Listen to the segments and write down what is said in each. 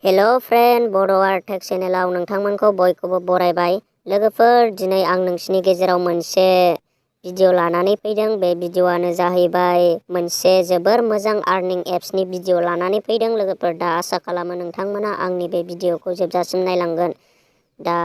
Hello friend बर' Artech चेनेलाव नोंथांमोनखौ बयखौबो बरायबाय। लोगोफोर दिनै आं नोंसिनि गेजेराव मोनसे भिडिअ लानानै फैदों। बे भिडिअआनो जाहैबाय मोनसे जोबोर मोजां आर्निं एप्सनि भिडिअ लानानै फैदों। लोगोफोर दा आसा खालामो नोंथांमोना आंनि बे भिडिअखौ जोबजासिम नायलांगोन। दा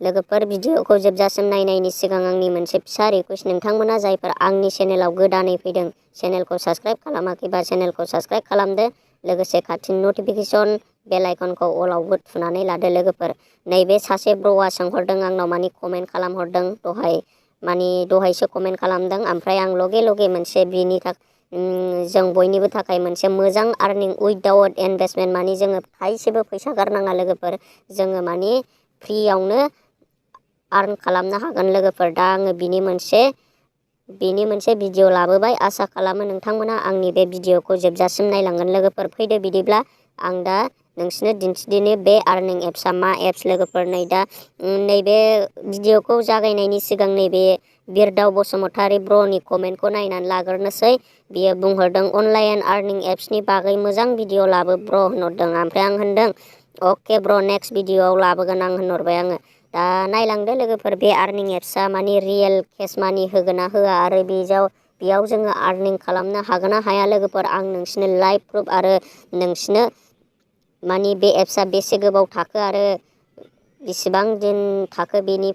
लोगोफोर भिडिअखौ जोबजासिम नायनायनि सिगां आंनि मोनसे फिसा रिक्वेस्ट, नोंथांमोना जायफोर आंनि चेनेलाव गोदानै फैदों चेनेलखौ साबस्क्राइब खालामाखैबा चेनेलखौ साबस्क्राइब खालामदो। लोगोसे खाथिनि नटिफिकेसन बेल आइकनखौ अलावबो थुनानै लादो। लोगोफोर नैबे सासे ब्र'आ सोंहरदों आंनाव, मानि कमेन्ट खालामहरदों दहायसो कमेन्ट खालामदों। ओमफ्राय आं लगे लगे मोनसे बिनि थाखाय जों बयनिबो थाखाय मोनसे मोजां आर्निं उइदाउट इनभेस्टमेन्ट, मानि जोङो थाइसेबो फैसा गारनाङा लोगोफोर, जोङो मानि फ्रियावनो आर्न खालामनो हागोन। लोगोफोर दा आङो बिनि मोनसे भिडिअ लाबोबाय। आसा खालामो नोंथांमोना आंनि बे भिडिअखौ जोबजासिम नायलांगोन। लोगोफोर फैदो बिदिब्ला आं दा नोंसिनो दिन्थिदिनि बे आर्निं एप्सआ मा एप्स। लोगोफोर नै दा नैबे भिडिअखौ जागायनायनि सिगां नैबे बिरदाव बसुमतारी ब्र'नि कमेन्टखौ नायनानै लाग्रोनोसै। बियो बुंहरदों अनलाइन आर्निं एप्सनि बागै मोजां भिडिअ लाबो ब्र' होनहरदों। ओमफ्राय आं होनदों अके ब्र' नेक्स्ट भिडिअआव लाबोगोन आं होनहरबाय आङो। दा नायलांदो लोगोफोर बे आर्निं एप्सआ मानि रियेल केस मानि होगोन ना होआ, आरो बेयाव जोङो आर्निं खालामनो हागोन ना हाया। लोगोफोर आं नोंसिनो लाइभ प्रुफ आरो नोंसिनो मानि बे एप्सआ बेसे गोबाव थाखो आरो बेसेबां दिन थाखो बेनि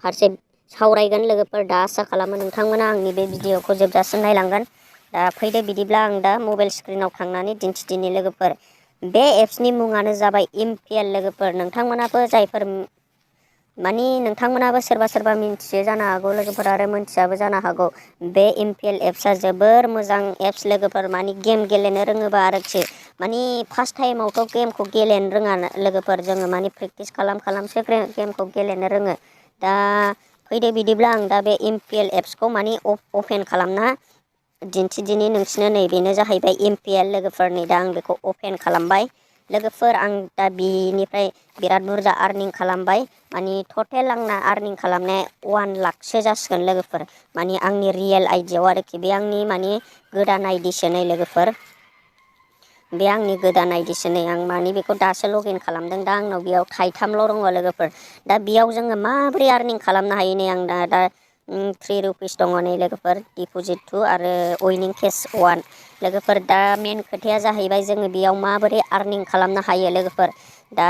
फारसे सावरायगोन। लोगोफोर दा आसा खालामो नोंथांमोना आंनि बे भिडिअखौ जोबजासिम नायलांगोन। दा फैदो बिदिब्ला आं दा मबाइल स्क्रिनाव थांनानै दिन्थिदिनि। लोगोफोर बे एप्सनि मुङानो जाबाय इमपिएल। लोगोफोर नोंथांमोनाबो नोंथांमोनाबो सोरबा मिन्थियो जानो हागौ लोगोफोर, आरो मोनथियाबो जानो हागौ। बे इमपिएल एप्सआ जोबोर मोजां एप्स लोगोफोर, मानि गेम गेलेनो रोङोबा आरोखि। मानि फार्स्ट टाइमावथ' गेमखौ गेलेनो रोङा लोगोफोर, जोङो मानि प्रेक्टिस खालामसो गेमखौ गेलेनो रोङो। दा फैदो बिदिब्ला आं दा बे इमपिएल एप्सखौ मानि अपेन खालामना दिन्थिदिनि नोंसिनो। नै बेनो जाहैबाय इमपिएल। लोगोफोर नै दा आं बेखौ अपेन खालामबाय। लोगोफोर आं दा बिनिफ्राय बिराद बुरजा आर्निं खालामबाय। मानि टटेल आंना आर्निं खालामनाया 1 लाखसो जासिगोन लोगोफोर, मानि आंनि रियेल आइडियाव आरोखि। बे आंनि मानि गोदान आइडिसो नै लोगोफोर, बे आंनि गोदान आइडिसो नै। आं मानि बेखौ दासो लगइन खालामदों। दा आंनाव बेयाव थाइथामल' दङ लोगोफोर। दा बेयाव जोङो माबोरै आर्निं खालामनो हायो नै आं दा 3 रुपिस दङ नै लोगोफोर, डिप'जिट 2 आरो उइनिं केस 1। लोगोफोर दा मेन खोथाया जाहैबाय जोङो बेयाव माबोरै आर्निं खालामनो हायो। लोगोफोर दा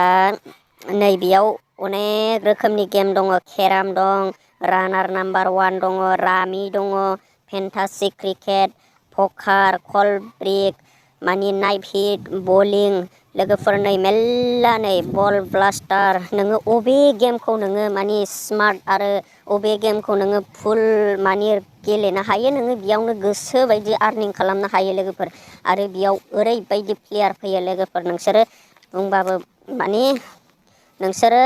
नै बेयाव अनेक रोखोमनि गेम दङ। केराम दं, रानार नाम्बार 1 दङ, रामि दङ, फेन्टासि क्रिकेट, पकार, कल्ड ब्रिक, मानि नाइफ हिट, बलिं। लोगोफोर नै मेल्ला नै बल ब्लास्टार। नोङो अबे गेमखौ नोङो मानि स्मार्ट आरो अबे गेमखौ नोङो फुल मानि गेलेनो हायो, नोङो बेयावनो गोसो बायदि आर्निं खालामनो हायो लोगोफोर। आरो बेयाव ओरैबायदि प्लेयार फैयो लोगोफोर, नोंसोरो बुंबाबो नोंसोरो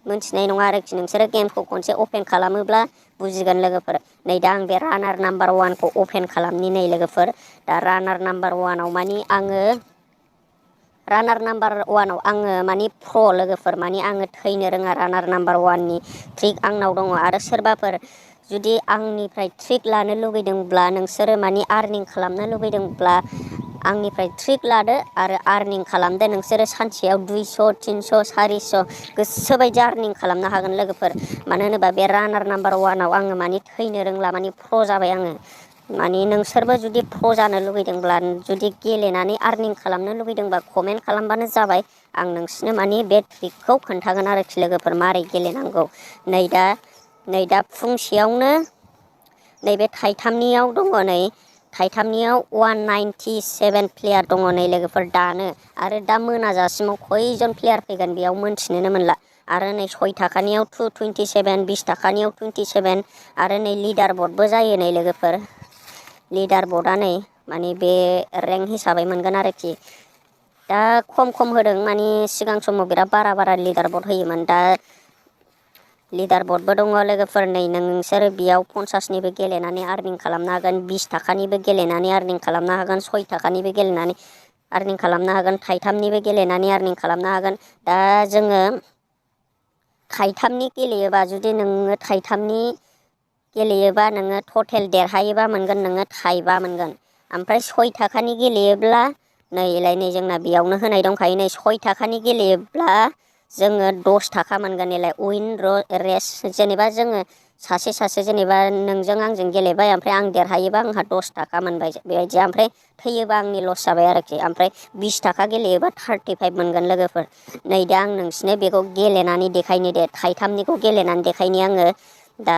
मोनथिनाय नङा आरोखि। नोंसोरो गेमखौ खनसे अपेन खालामोब्ला बुजिगोन लोगोफोर। नै दा आं बे रानार नाम्बार 1खौ अपेन खालामनि नै लोगोफोर। दा रानार नाम्बार 1आव मानि आङो मानि प्र' लोगोफोर, मानि आङो थैनो रोङा। रानार नाम्बार 1नि ट्रिक आंनाव दङ। आरो सोरबाफोर जुदि आंनिफ्राय ट्रिक लानो लुगैदोंब्ला, नोंसोरो मानि आर्निं खालामनो लुगैदोंब्ला आंनिफ्राय ट्रिक लादो आरो आर्निं खालामदो। नोंसोरो सानसेयाव 200, 300, 400 गोसोबायदि आर्निं खालामनो हागोन लोगोफोर। मानो होनोबा बे रानार नाम्बार 1आव आङो मानि थैनो रोंला, मानि प्र' जाबाय आङो। मानि नोंसोरबो जुदि प्र' जानो लुगैदोंब्ला, जुदि गेलेनानै आर्निं खालामनो लुगैदोंबा कमेन्ट खालामबानो जाबाय। आं नोंसिनो मानि बे ट्रिकखौ खोन्थागोन आरोखि लोगोफोर, मारै गेलेनांगौ। नै दा फुंसेयावनो नैबे थाइथामनियाव दङ, नै थाइथामनियाव 197 प्लेयार दङ नै लोगोफोर दानो। आरो दा मोनाजासिमाव खयजन प्लेयार फैगोन बेयाव मोनथिनोनो मोनला। आरो नै 6 थाखानियाव 227, 20 थाखानियाव 27, आरो नै लिडार बर्डबो जायो नै लोगोफोर। लिडार बर्डआ नै मानि बे रेंक हिसाबै मोनगोन आरोखि। दा खम होदों, मानि सिगां समाव बिराद बारा लिडार बर्ड होयोमोन। दा लिडार बर्डबो दङ लोगोफोर। नै नोंसोरो बेयाव 50निबो गेलेनानै आर्निं खालामनो हागोन, 20 थाखानिबो गेलेनानै आर्निं खालामनो हागोन, 6 थाखानिबो गेलेनानै आर्निं खालामनो हागोन, थाइथामनिबो गेलेनानै आर्निं खालामनो हागोन। दा जोङो थाइथामनि गेलेयोबा, जुदि नोङो थाइथामनि गेलेयोबा नोङो टटेल देरहायोबा मोनगोन नोङो थाइबा मोनगोन। ओमफ्राय 6 थाखानि गेलेयोब्ला नै जोंना बेयावनो होनाय दंखायो नै 6 थाखानि गेलेयोब्ला जोङो 10 थाखा मोनगोन एलाय उइन रेस जेनेबा जोङो सासे जेनेबा नोंजों आंजों गेलेबाय ओमफ्राय आं देरहायोबा आंहा 10 थाखा मोनबाय बेबायदि ओमफ्राय थैयोबा आंनि लस जाबाय आरोखि ओमफ्राय 20 थाखा गेलेयोबा 35 मोनगोन लोगोफोर नै दा आं नोंसिनो बेखौ गेलेनानै देखायनो दे थाइथामनिखौ गेलेनानै देखायनि आङो दा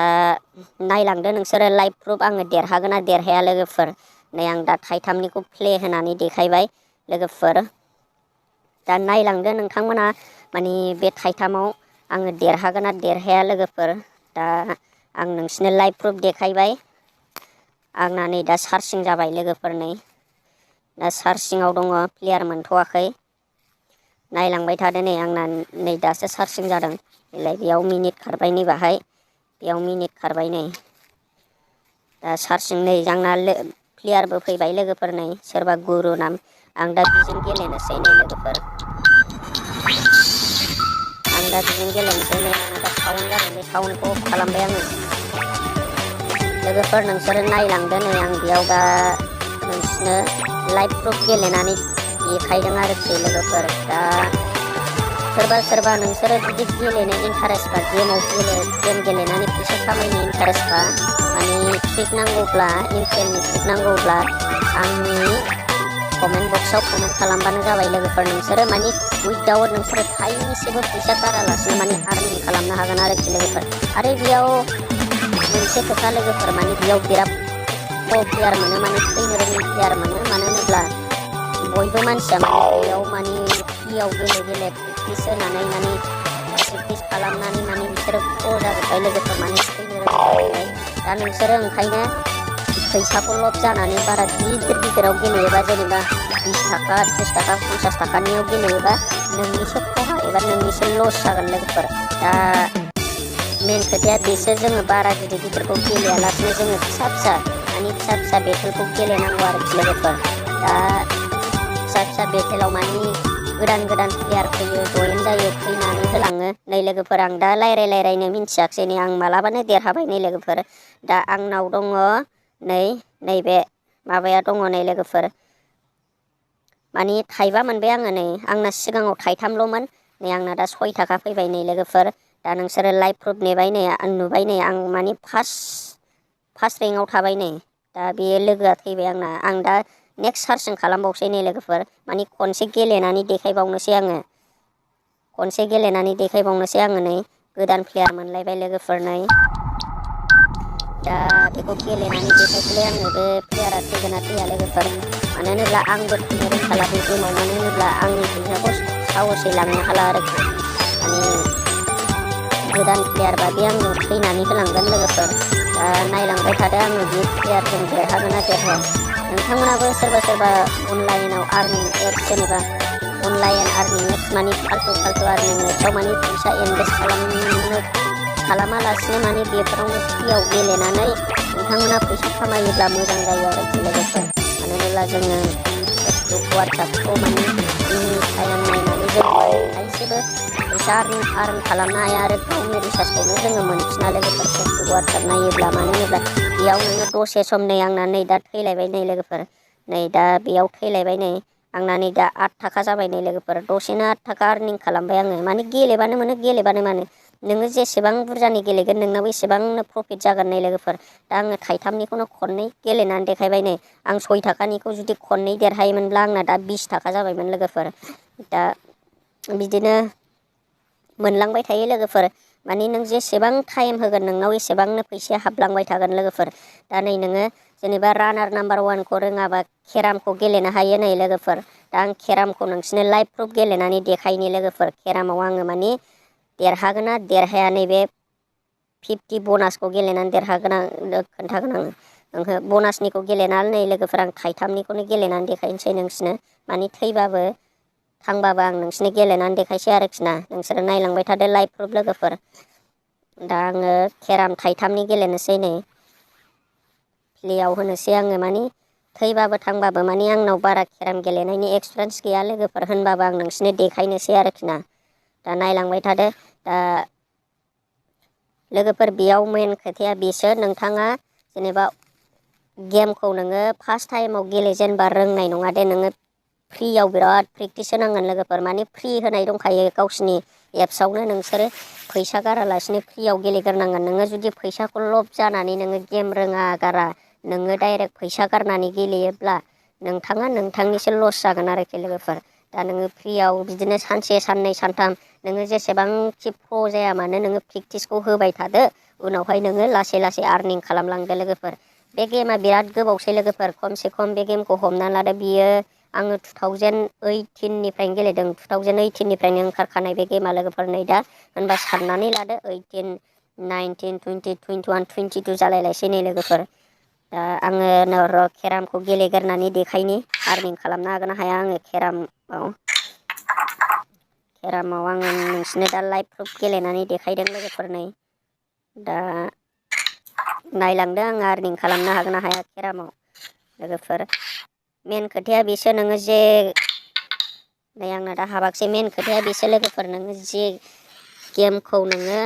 नायलांदो नोंसोरो लाइभ प्रुफ आङो देरहागोन ना देरहाया लोगोफोर नै आं दा थाइथामनिखौ प्ले होनानै देखायबाय लोगोफोर दा नायलांदो नोंथांमोना माने बे थाइथामाव आङो देरहागोन ना देरहाया लोगोफोर दा आं नोंसिनो लाइभ प्रुफ देखायबाय आंना नै दा सार्चिं जाबाय लोगोफोर नै दा सार्चिंआव दङ प्लेयार मोनथ'वाखै नायलांबाय थादो नै आंना नै दासो सार्चिं जादों बेलाय बेयाव मिनिट खारबाय नै बाहाय बेयाव मिनिट खारबाय नै दा सार्चिं नै आंना प्लेयारबो फैबाय लोगोफोर नै सोरबा गुरु नाम आं दा बिजों गेलेनोसै नै लोगोफोर आं दा बिजों गेलेनोसै नै आंना दा साउन्ड जादों बे साउन्डखौ अफ खालामबाय आङो लोगोफोर नोंसोरो नायलांदो नै आं बेयाव दा नोंसिनो लाइभ प्रुफ गेलेनानै देखायदों आरोखि लोगोफोर दा सोरबा नोंसोरो जुदि गेलेनो इन्टारेस्टबा गेम गेलेनानै फैसा खामायनो इन्टारेस्टबा माने ट्रिक नांगौब्ला इनफ्लुएन्सनि ट्रिक नांगौब्ला आंनि कमेन्ट बक्सआव कमेन्ट खालामबानो जाबाय लोगोफोर नोंसोरो माने उइदाउट नोंसोरो थाइसेबो फैसा गारालासिनो माने आर्निं खालामनो हागोन आरोखि लोगोफोर आरो बेयाव मोनसे खोथा लोगोफोर माने बेयाव बिराद प्लेयार मोनो माने थैनो रोङि प्लेयार मोनो मानो होनोब्ला बयबो मानसिया माने बेयाव माने फ्रियाव गेले प्रेक्टिस होनानै माने प्रेक्टिस खालामनानै माने बिसोरो प्र' जाजोब्बाय लोगोफोर माने थैनो रोंजोब्बाय दा नोंसोरो ओंखायनो फैसाखौ लब जानानै बारा गिदिराव गेलेयोबा जेनेबा 20 थाखा 30 थाखा 50 थाखानियाव गेलेयोबा नोंनिसो खहा एबा नोंनिसो लस जागोन लोगोफोर दा मेन खोथाया बेसो जोङो बारा गिदिरखौ गेलेयालासिनो जोङो फिसा माने फिसा बेटेलखौ गेलेनांगौ आरोखि लोगोफोर दा फिसा बेटेलाव माने गोदान प्लेयार फैयो जयेन जायो फैनानै होलाङो नै लोगोफोर आं दा रायलायनो मिन्थियाखिसै नै आं मालाबानो देरहाबाय नै लोगोफोर दा आंनाव दङ नैबे माबाया दङ नै लोगोफोर माने थाइबा मोनबाय आङो नै आंना सिगाङाव थाइथामल'मोन नै आंना दा 6 थाखा फैबाय नै लोगोफोर दा नोंसोरो लाइभ प्रुफ नेबाय नै आं नुबाय नै आं माने फार्स्ट रेंकआव थाबाय नै दा बे लोगोआ थैबाय आंना आं दा नेक्स्ट सार्चिं खालामबावसै नै लोगोफोर माने खनसे गेलेनानै देखायबावनोसै आङो नै गोदान प्लेयार मोनलायबाय लोगोफोर नै दा बेखौ गेलेनानै देखायसैलाय आङो बे प्लेयारा थैगोन ना थैया लोगोफोर मानो होनोब्ला आंबो थैनो रोंखाला बे गेमाव मानो होनोब्ला आंनि फैसाखौ साहसै लांनो हाला आरोखि माने गोदान प्लेयारबा बे आंजों थैनानै होलांगोन लोगोफोर दा नायलांबाय थादो आङो बे प्लेयारजों देरहागोन ना देरहाया नोंथांमोनाबो सोरबा आर्निं एप्स जेनेबा अनलाइन आर्निं एप्स माने फाल्तु आर्निं एप्सआव माने फैसा इनभेस्ट खालामालासिनो माने बेफोरावनो फ्रियाव गेलेनानै नोंथांमोना फैसा खामायोब्ला मोजां जायो आरोखि लोगोफोर मानो होनोब्ला जोङो फेसबुक वाट्सएपखौ माने टाइम नायनानै जों थाइसेबो फैसा आर्न खालामनो हाया आरो गावनि रिसार्चखौनो जोङो मोनफिना लोगोफोर फेसबुक वाट्सएप नायोब्ला मानो होनोब्ला बेयाव नोङो दसे सम नै आंना नै दा थैलायबाय नै लोगोफोर नै दा बेयाव थैलायबाय नै आंना नै दा 8 थाखा जाबाय नै लोगोफोर दसेनो 8 थाखा आर्निं खालामबाय आङो माने गेलेबानो मोनो नोङो जेसेबां बुरजानि गेलेगोन नोंनाव एसेबांनो प्रफिट जागोन नै लोगोफोर दा आङो थाइथामनिखौनो खननै गेलेनानै देखायबाय नै आं 6 थाखानिखौ जुदि खननै देरहायोमोनब्ला आंना दा 20 थाखा जाबायमोन लोगोफोर दा बिदिनो मोनलांबाय थायो लोगोफोर माने नों जेसेबां टाइम होगोन नोंनाव एसेबांनो फैसाया हाबलांबाय थागोन लोगोफोर दा नै नोङो जेनेबा रानार नाम्बार 1खौ रोङाबा केरामखौ गेलेनो हायो नै लोगोफोर दा आं केरामखौ नोंसिनो लाइभ प्रुफ गेलेनानै देखायनि लोगोफोर केरामाव आङो माने देरहागोन ना देरहाया नैबे 50 बनासखौ गेलेनानै देरहागोन आं खोन्थागोन आङो बनासनिखौ गेलेनानै नै लोगोफोर आं थाइथामनिखौनो गेलेनानै देखायनोसै नोंसिनो माने थैबाबो थांबाबो आं नोंसिनो गेलेनानै देखायसै आरोखि ना नोंसोरो नायलांबाय थादो लाइभ प्रुफ लोगोफोर दा आङो केराम थाइथामनि गेलेनोसै नै प्लेयाव होनोसै आङो माने थैबाबो थांबाबो माने आंनाव बारा केराम गेलेनायनि एक्सपिरियेन्स गैया लोगोफोर होनबाबो आं नोंसिनो देखायनोसै आरोखि ना दा नायलांबाय थादो दा लोगोफोर बेयाव मेन खोथाया बेसो नोंथाङा जेनेबा गेमखौ नोङो फार्स्ट टाइमाव गेलेजेनबा रोंनाय नङा दे नोङो फ्रियाव बिराद प्रेक्टिस होनांगोन लोगोफोर माने फ्रि होनाय दंखायो गावसिनि एप्सआवनो नोंसोरो फैसा गारालासिनो फ्रियाव गेलेग्रोनांगोन नोङो जुदि फैसाखौ लब जानानै नोङो गेम रोङा गारा नोङो डाइरेक्ट फैसा गारनानै गेलेयोब्ला नोंथाङा नोंथांनिसो लस जागोन आरोखि लोगोफोर दा नोङो फ्रियाव बिदिनो सानसे साननै सानथाम नोङो जेसेबांखि प्र' जाया मानो नोङो प्रेक्टिसखौ होबाय थादो उनावहाय नोङो लासै लासै आर्निं खालामलांदो लोगोफोर बे गेमा बिराद गोबावसै लोगोफोर खमसे खम बे गेमखौ हमना लादो बियो आङो 2018निफ्रायनो गेलेदों 2018निफ्रायनो ओंखारखानाय बे गेमा लोगोफोर नै दा होनबा साननानै लादो 18 19 20 21 22 जालायलायसै नै लोगोफोर दा आङो र' केरामखौ गेलेगोरनानै देखायनि आर्निं खालामनो हागोन ना हाया आङो केरामाव आङो नोंसिनो दा लाइभ प्रुफ गेलेनानै देखायदों लोगोफोर नै दा नायलांदो आङो आर्निं खालामनो हागोन ना हाया केरामाव लोगोफोर मेन खोथाया बेसो नोङो जे नै आंना दा हाबाखसै मेन खोथाया बेसो लोगोफोर नोङो जे गेमखौ नोङो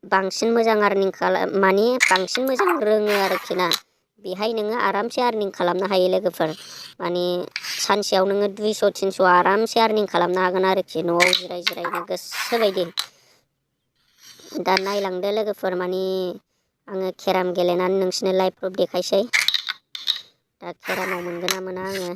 बांसिन मोजां आर्निं माने बांसिन मोजां रोङो आरोखि ना बेहाय नोङो आरामसे आर्निं खालामनो हायो लोगोफोर माने सानसेयाव नोङो 200 300 आरामसे आर्निं खालामनो हागोन आरोखि न'आव जिराय जिरायनो गोसोबायदि दा नायलांदो लोगोफोर माने आङो केराम गेलेनानै नोंसिनो लाइभ प्रुफ देखायसै दा केरामाव मोनगोन ना मोना आङो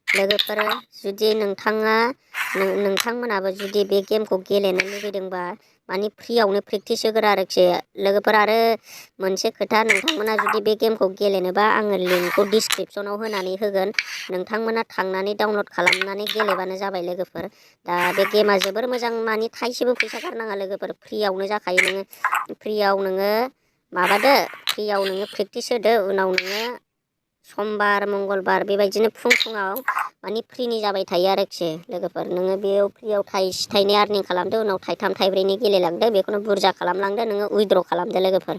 लोगोफोर जुदि नोंथांमोनाबो जुदि बे गेमखौ गेलेनो लुगैदोंबा माने फ्रियावनो प्रेक्टिस होग्रो आरोखि लोगोफोर आरो मोनसे खोथा नोंथांमोना जुदि बे गेमखौ गेलेनोबा आङो लिंकखौ डिसक्रिपसनाव होनानै होगोन नोंथांमोना थांनानै डाउनलड खालामनानै गेलेबानो जाबाय लोगोफोर दा बे गेमा जोबोर मोजां माने थाइसेबो फैसा गारनाङा लोगोफोर फ्रियावनो जाखायो नोङो फ्रियाव नोङो माबादो फ्रियाव नोङो प्रेक्टिस होदो उनाव नोङो समबार मंगलबार बेबायदिनो फुङाव माने फ्रिनि जाबाय थायो आरोखि लोगोफोर नोङो बेयाव फ्रियाव थाइसे थाइनै आर्निं खालामदो उनाव थाइथाम थाइब्रैनि गेलेलांदो बेखौनो बुरजा खालामलांदो नोङो उइद्र' खालामदो लोगोफोर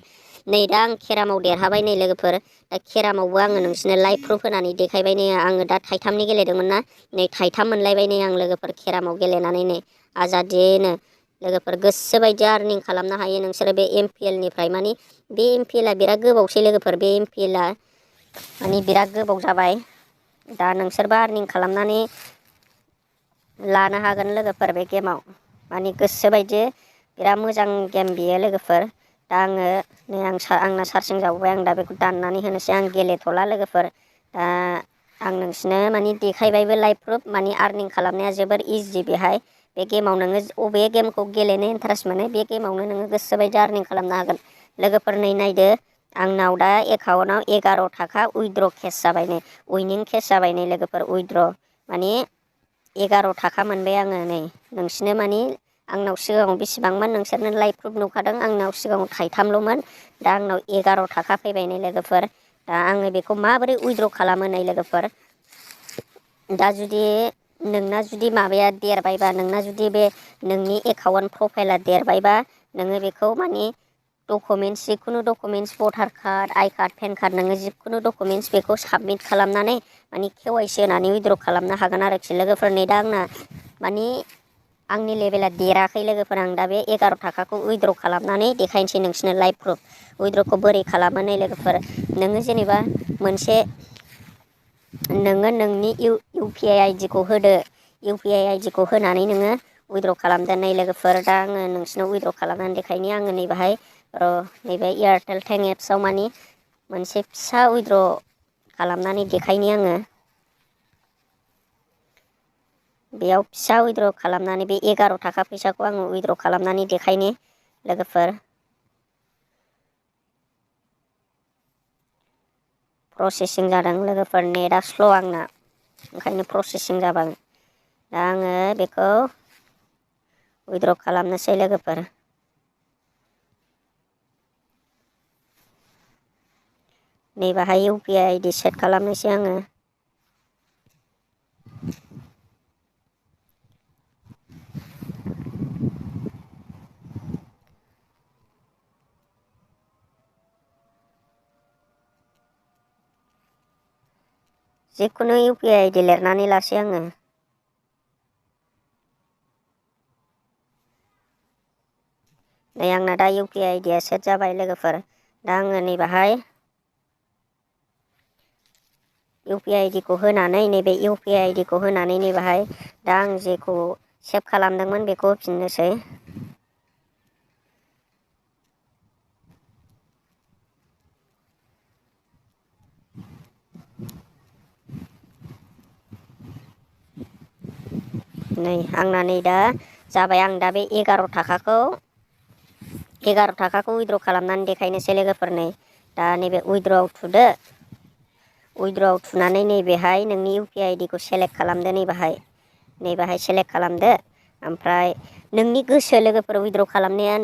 नै दा आं केरामाव देरहाबाय नै लोगोफोर दा केरामावबो आङो नोंसिनो लाइभ प्रुफ होनानै देखायबाय नै आङो दा थाइथामनि गेलेदोंमोन ना नै थाइथाम मोनलायबाय नै आं लोगोफोर केरामाव गेलेनानै नै आजादिनो लोगोफोर गोसोबायदि आर्निं खालामनो हायो नोंसोरो बे एमपिएलनिफ्राय माने बे एमपिएलआ बिराद गोबावसै लोगोफोर बे एमपिएलआ माने बिराद गोबाव जाबाय दा नोंसोरबो आर्निं खालामनानै लानो हागोन लोगोफोर बे गेमाव माने गोसोबायदि बिराद मोजां गेम बियो लोगोफोर दा आङो नै आंना चार्जिं जाबोबाय आं दा बेखौ दाननानै होनोसै आं गेलेथ'ला लोगोफोर दा आं नोंसिनो माने देखायबायबो लाइभ प्रुफ माने आर्निं खालामनाया जोबोर इजि बेहाय बे गेमाव नोङो अबे गेमखौ गेलेनो इन्टारेस्ट मोनो बे गेमावनो नोङो गोसोबायदि आर्निं खालामनो हागोन लोगोफोर नै नायदो आंनाव दा एकाउन्टाव 11 थाखा उइद्र' केस जाबाय नै उइनिं केस जाबाय नै लोगोफोर उइद्र' माने 11 थाखा मोनबाय आङो नै नोंसिनो माने आंनाव सिगाङाव बेसेबांमोन नोंसोरनो लाइभ प्रुफ नुखादों आंनाव सिगाङाव थाइथामल'मोन दा आंनाव 11 थाखा फैबाय नै लोगोफोर दा आङो बेखौ माबोरै उइद्र' खालामो नै लोगोफोर दा जुदि नोंना जुदि माबाया देरबायबा नोंना जुदि बे नोंनि एकाउन्ट प्रफाइला देरबायबा नोङो बेखौ माने डकुमेन्टस जिखुनु डकुमेन्टस भटार card I card PAN card नोङो जिखुनु डकुमेन्टस बेखौ साबमिट खालामनानै माने केवाइसि होनानै उइद्र' खालामनो हागोन आरोखि लोगोफोर नै दा आंना माने आंनि लेभेला देराखै लोगोफोर आं दा बे 11 थाखाखौ उइद्र' खालामनानै देखायनोसै नोंसिनो लाइभ प्रुफ उइद्र'खौ बोरै खालामो नै लोगोफोर नोङो जेनेबा मोनसे नोङो नोंनि इउपिआइ आइडिखौ होदो इउपिआइ आइडिखौ होनानै नोङो उइद्र' खालामदो नै लोगोफोर दा आङो नोंसिनाव उइद्र' खालामनानै देखायनि आङो नैबाहाय नैबे एयारटेल थें एप्सआव माने मोनसे फिसा उइद्र' खालामनानै देखायनि आङो बेयाव फिसा उइद्र' खालामनानै बे 11 थाखा फैसाखौ आङो उइद्र' खालामनानै देखायनि लोगोफोर प्रसेसिं जादों लोगोफोर नेटआ स्ल' आंना ओंखायनो प्रसेसिं जाबाय दा आङो बेखौ उइद्र' खालामनोसै लोगोफोर नैबाहाय इउपिआइ आइडि सेट खालामनोसै आङो जिखुनु UPI आइडि लिरनानै लासै आङो। नै आंना दा UPI आइडिया सेट जाबाय लोगोफोर। दा आङो नैबाहाय UPI आइडिखौ होनानै नैबे UPI आइडिखौ होनानै नैबाहाय दा आं जेखौ सेभ खालामदोंमोन बेखौ होफिननोसै। नै आंना नै दा जाबाय। आं दा बे 11 थाखाखौ उइद्र' खालामनानै देखायनोसै लोगोफोर। नै दा नैबे उइद्र'आव थुदो। उइद्र'आव थुनानै नैबेहाय नोंनि UPI आइडिखौ सेलेक्ट खालामदो। नैबाहाय सेलेक्ट खालामदो। ओमफ्राय नोंनि गोसो लोगोफोर उइद्र' खालामनाया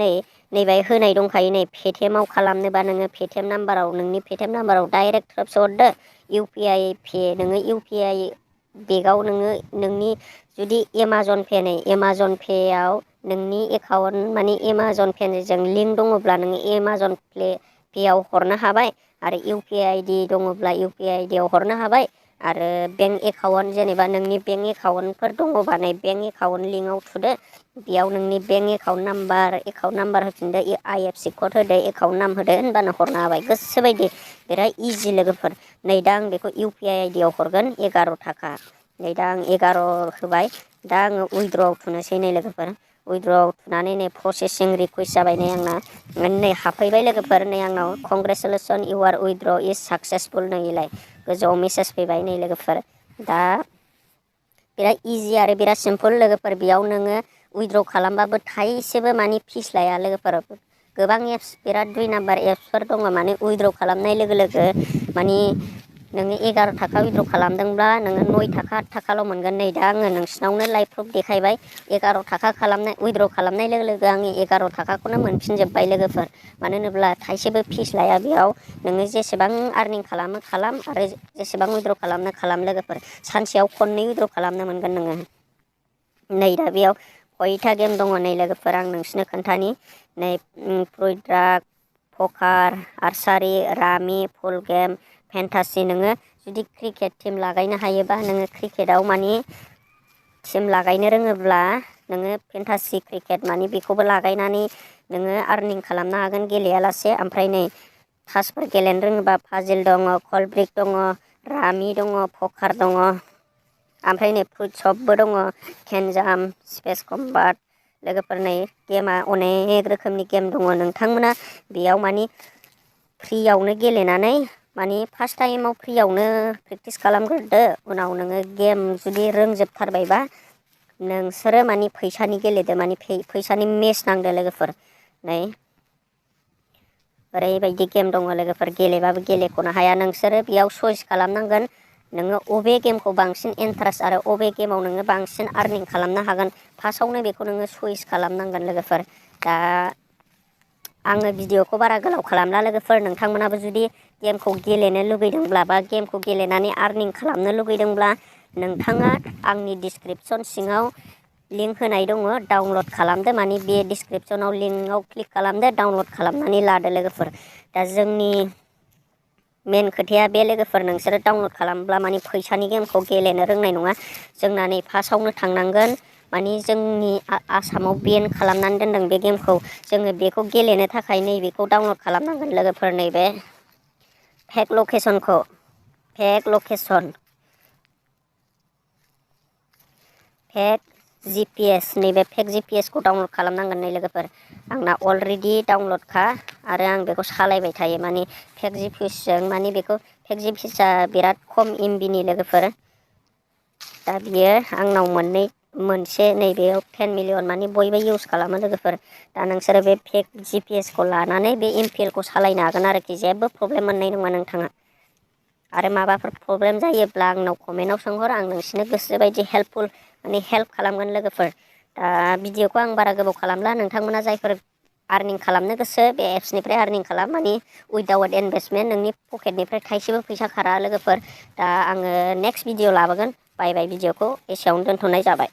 नैबाहाय होनाय दंखायो। नै पेटिएमआव खालामनोबा नोङो पेटिएम नाम्बाराव नोंनि पेटिएम नाम्बाराव डाइरेक्ट थ्रोबस हरदो। UPI पे नोङो UPI बेगाव नोङो नोंनि जुदि एमाजन पे नै एमाजन पेआव नोंनि एकाउन्ट माने एमाजन पेजों लिंक दङब्ला नोङो एमाजन पेआव हरनो हाबाय। आरो UPI आइडि दङब्ला UPI आइडियाव हरनो हाबाय। आरो बेंक एकाउन्ट जेनेबा नोंनि बेंक एकाउन्टफोर दङबा नै बेंक एकाउन्ट लिंकआव थुदो। बेयाव नोंनि बेंक एकाउन्ट नाम्बार होफिनदो। IFSC कड होदो, एकाउन्ट नाम होदो, होनबानो हरनो हाबाय गोसोबायदि। बिराद इजि लोगोफोर। नै दा आं बेखौ UPI आइडियाव हरगोन 11 थाखा। नै दा आं 11 होबाय। दा आङो उइद्र'आव थुनोसै नै लोगोफोर। उइद्र'आव थुनानै नै प्रसेसिं रिकुवेस्ट जाबाय नै आंना। नै हाबफैबाय लोगोफोर। नै आंनाव कंग्रेसुलेसन इउआर उइद्र' इज साक्सेसफुल नैलाय गोजौआव मेसेज फैबाय नै लोगोफोर। दा बिराद इजि आरो बिराद सिम्पोल लोगोफोर। बेयाव नोङो उइद्र' खालामबाबो थाइसेबो मानि फिस लाया लोगोफोर। गोबां एप्स बिराद 2 नाम्बार एप्सफोर दङ। माने उइद्र' खालामनाय लोगो लोगो मानि नोङो 11 थाखा उइद्र' खालामदोंब्ला नोङो 9 थाखा 8 थाखाल' मोनगोन। नै दा आङो नोंसिनावनो लाइभ प्रुफ देखायबाय। 11 थाखा खालामनाय उइद्र' खालामनाय लोगो लोगो आङो 11 थाखाखौनो मोनफिनजोब्बाय लोगोफोर। मानो होनोब्ला थाइसेबो फिस लाया बेयाव। नोङो जेसेबां आर्निं खालामो खालाम आरो जेसेबां उइद्र' खालामनो खालाम लोगोफोर। सानसेयाव खननै उइद्र' खालामनो मोनगोन नोङो। नै दा बेयाव खयथा गेम दङ नै लोगोफोर आं नोंसिनो खोन्थानि। नै फ्रुइट, पकार, आर्सारि, रामि, फुल गेम, फेन्टासि। नोङो जुदि क्रिकेट टिम लागायनो हायोबा नोङो क्रिकेटआव मानि टिम लागायनो रोङोब्ला नोङो फेन्टासि क्रिकेट मानि बेखौबो लागायनानै नोङो आर्निं खालामनो हागोन गेलेयालासे। ओमफ्राय नै तासफोर गेलेनो रोङोबा पाजिल दङ, कलब्रिक दङ, रामि दङ, पकार दङ। ओमफ्राय नै फ्रुइट सबबो दङ, केनजाम, स्पेस कम्बाट। लोगोफोर नै गेमा अनेक रोखोमनि गेम दङ। नोंथांमोना बेयाव मानि फ्रियावनो गेलेनानै मानि फार्स्ट टाइमाव फ्रियावनो प्रेक्टिस खालामग्रोदो। उनाव नोङो गेम जुदि रोंजोबथारबायबा नोंसोरो मानि फैसानि गेलेदो। मानि फैसानि मेच नांदो लोगोफोर। नै ओरैबायदि गेम दङ लोगोफोर गेलेबाबो गेलेख'नो हाया। नोंसोरो बेयाव चयस खालामनांगोन नोङो अबे गेमखौ बांसिन इन्टारेस्ट आरो अबे गेमाव नोङो बांसिन आर्निं खालामनो हागोन। फार्स्टआवनो बेखौ नोङो चयस खालामनांगोन लोगोफोर। दा आङो भिडिअ'खौ बारा गोलाव खालामला लोगोफोर। नोंथांमोनाबो जुदि गेमखौ गेलेनो लुगैदोंब्ला बा गेमखौ गेलेनानै आर्निं खालामनो लुगैदोंब्ला नोंथाङा आंनि डिसक्रिपसन सिङाव लिंक होनाय दङ, डाउनलड खालामदो। मानि बे डिसक्रिपसनाव लिंकआव क्लिक खालामदो, डाउनलड खालामनानै लादो लोगोफोर। दा जोंनि मेन खोथाया बे लोगोफोर, नोंसोरो डाउनलड खालामब्ला मानि फैसानि गेमखौ गेलेनो रोंनाय नङा। जोंना नै फार्स्टआवनो थांनांगोन मानि जोंनि आसामाव बेन खालामनानै दोनदों बे गेमखौ। जोङो बेखौ गेलेनो थाखाय नैबेखौ डाउनलड खालामनांगोन लोगोफोर। नैबे फेक लकेसन फेक GPS नैबे फेक GPS खौ डाउनलड खालामनांगोन नै लोगोफोर। आंना अलरेडि डाउनलडखा आरो आं बेखौ सालायबाय थायो। मानि फेक GPSजों मानि बेखौ फेक GPSआ बिराद खम MBनि लोगोफोर। दा बियो आंनाव मोनसे नैबेयाव 10 मिलियन मानि बयबो इउज खालामो लोगोफोर। दा नोंसोरो बे फेक GPS खौ लानानै बे MPL खौ सालायनो हागोन आरोखि। जेबो प्रब्लेम मोननाय नङा नोंथाङा। आरो माबाफोर प्रब्लेम जायोब्ला आंनाव कमेन्टआव सोंहर, आं नोंसिनो गोसोबायदि हेल्प खालामगोन लोगोफोर। दा भिडिअ'खौ आं बारा गोबाव खालामला। नोंथांमोना जायफोर आर्निं खालामनो गोसो बे एप्सनिफ्राय आर्निं खालाम। मानि उइदाउट इनभेस्टमेन्ट नोंनि पकेटनिफ्राय थाइसेबो फैसा खारा लोगोफोर। दा आङो नेक्स्ट भिडिअ लाबोगोन। बाय भिडिअ'खौ एसेयावनो दोनथ'नाय जाबाय।